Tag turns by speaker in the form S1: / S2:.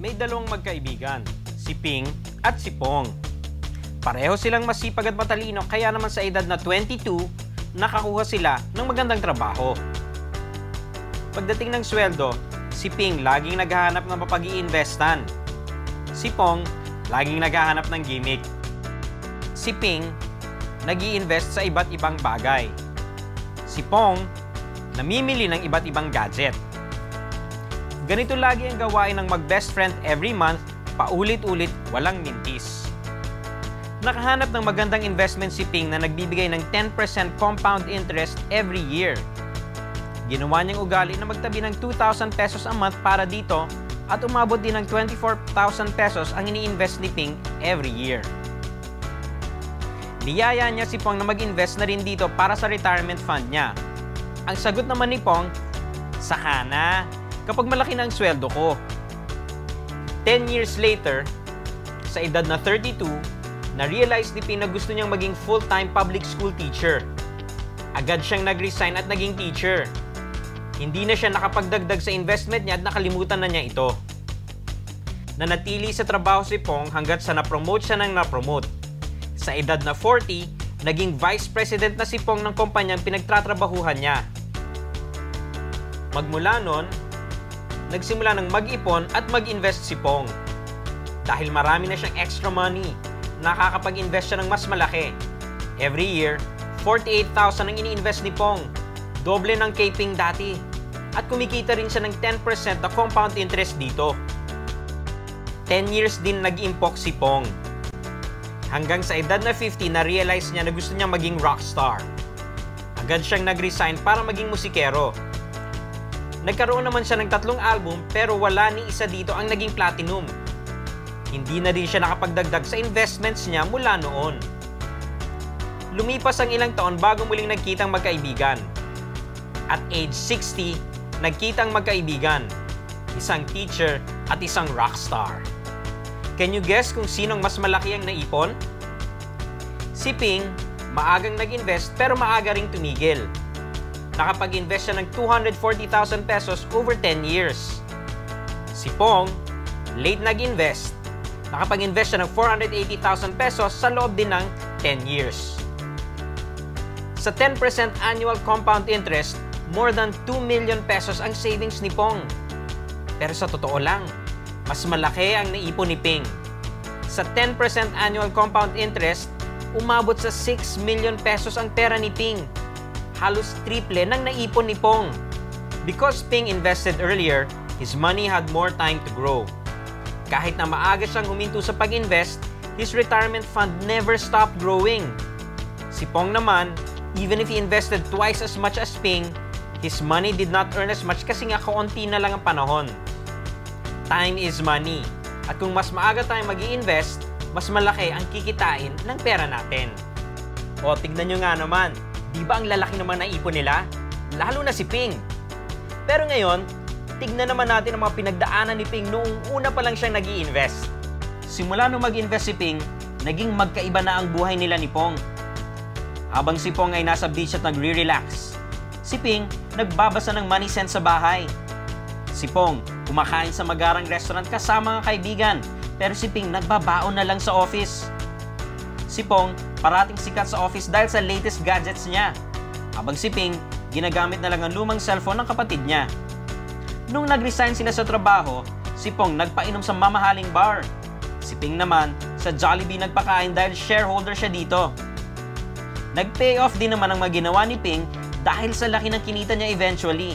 S1: May dalawang magkaibigan, si Ping at si Pong. Pareho silang masipag at matalino kaya naman sa edad na 22, nakakuha sila ng magandang trabaho. Pagdating ng sweldo, si Ping laging naghahanap ng mapag-iinvestan. Si Pong laging naghahanap ng gimmick. Si Ping nag-i-invest sa iba't ibang bagay. Si Pong namimili ng iba't ibang gadget. Ganito lagi ang gawain ng mag-best friend every month, paulit-ulit, walang mintis. Nakahanap ng magandang investment si Ping na nagbibigay ng 10% compound interest every year. Ginawa niyang ugali na magtabi ng 2,000 pesos a month para dito at umabot din ng 24,000 pesos ang ini-invest ni Ping every year. Niyaya niya si Pong na mag-invest na rin dito para sa retirement fund niya. Ang sagot naman ni Pong, saka na, kapag malaki na ang sweldo ko. 10 years later, sa edad na 32, na-realize ni Ping na gusto niyang maging full-time public school teacher. Agad siyang nag-resign at naging teacher. Hindi na siya nakapagdagdag sa investment niya at nakalimutan na niya ito. Nanatili sa trabaho si Pong hanggat sa na-promote siya ng na-promote. Sa edad na 40, naging vice president na si Pong ng kumpanyang pinagtatrabahuhan niya. Magmula nun, nagsimula ng mag-ipon at mag-invest si Pong. Dahil marami na siyang extra money, nakakapag-invest siya ng mas malaki. Every year, 48,000 ang ini-invest ni Pong. Doble ng kay Ping dati. At kumikita rin siya ng 10% na compound interest dito. 10 years din nag-impok si Pong. Hanggang sa edad na 50, na-realize niya na gusto niya maging rockstar. Agad siyang nag-resign para maging musikero. Nagkaroon naman siya ng 3 album pero wala ni isa dito ang naging platinum. Hindi na din siya nakapagdagdag sa investments niya mula noon. Lumipas ang ilang taon bago muling nagkitang magkaibigan. At age 60, nagkitang magkaibigan. Isang teacher at isang rockstar. Can you guess kung sinong mas malaki ang naipon? Si Ping, maagang nag-invest pero maaga ring tumigil. Nakapag-invest siya ng 240,000 pesos over 10 years. Si Pong, late nag-invest. Nakapag-invest siya ng 480,000 pesos sa loob din ng 10 years. Sa 10% annual compound interest, more than 2 million pesos ang savings ni Pong. Pero sa totoo lang, mas malaki ang naipon ni Ping. Sa 10% annual compound interest, umabot sa 6 million pesos ang pera ni Ping. Halos triple ng naipon ni Pong. Because Ping invested earlier, his money had more time to grow. Kahit na maaga siyang huminto sa pag-invest, his retirement fund never stopped growing. Si Pong naman, even if he invested twice as much as Ping, his money did not earn as much kasi nga kaunti na lang ang panahon. Time is money. At kung mas maaga tayong mag-i-invest, mas malaki ang kikitain ng pera natin. O, tignan nyo nga naman, di ba ang lalaki naman na ipon nila? Lalo na si Ping. Pero ngayon, tignan naman natin ang mga pinagdaanan ni Ping noong una pa lang siyang nag-i-invest. Simula nung mag-invest si Ping, naging magkaiba na ang buhay nila ni Pong. Habang si Pong ay nasa beach at nagre-relax, si Ping nagbabasa ng money sense sa bahay. Si Pong kumakain sa magarang restaurant kasama ng kaibigan, pero si Ping nagbabaon na lang sa office. Si Pong parating sikat sa office dahil sa latest gadgets niya, habang si Ping ginagamit na lang ang lumang cellphone ng kapatid niya. Nung nag-resign sila sa trabaho, si Pong nagpainom sa mamahaling bar. Si Ping naman sa Jollibee nagpakain dahil shareholder siya dito. Nag-pay off din naman ang mga ginawa ni Ping dahil sa laki ng kinita niya eventually.